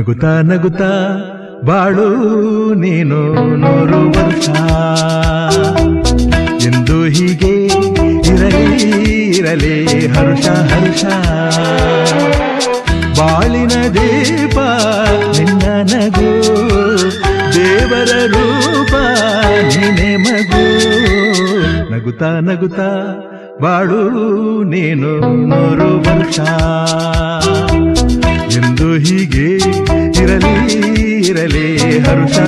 ನಗುತ್ತಾ ನಗುತ್ತಾ ಬಾಳು ನೀನು 100 ವರ್ಷ ಎಂದು ಹೀಗೆ ಇರಲಿ ಹರುಷ ಹರುಷ ಬಾಳಿನ ದೀಪ ನಿನ್ನ ನಗು ದೇವರ ರೂಪ ನೀನೆ ಮಗು ನಗುತ್ತಾ ನಗುತ್ತಾ ಬಾಳು ನೀನು 100 ವರ್ಷ ಎಂದು ಹೀಗೆ ಇರಲಿ ಹರುಷ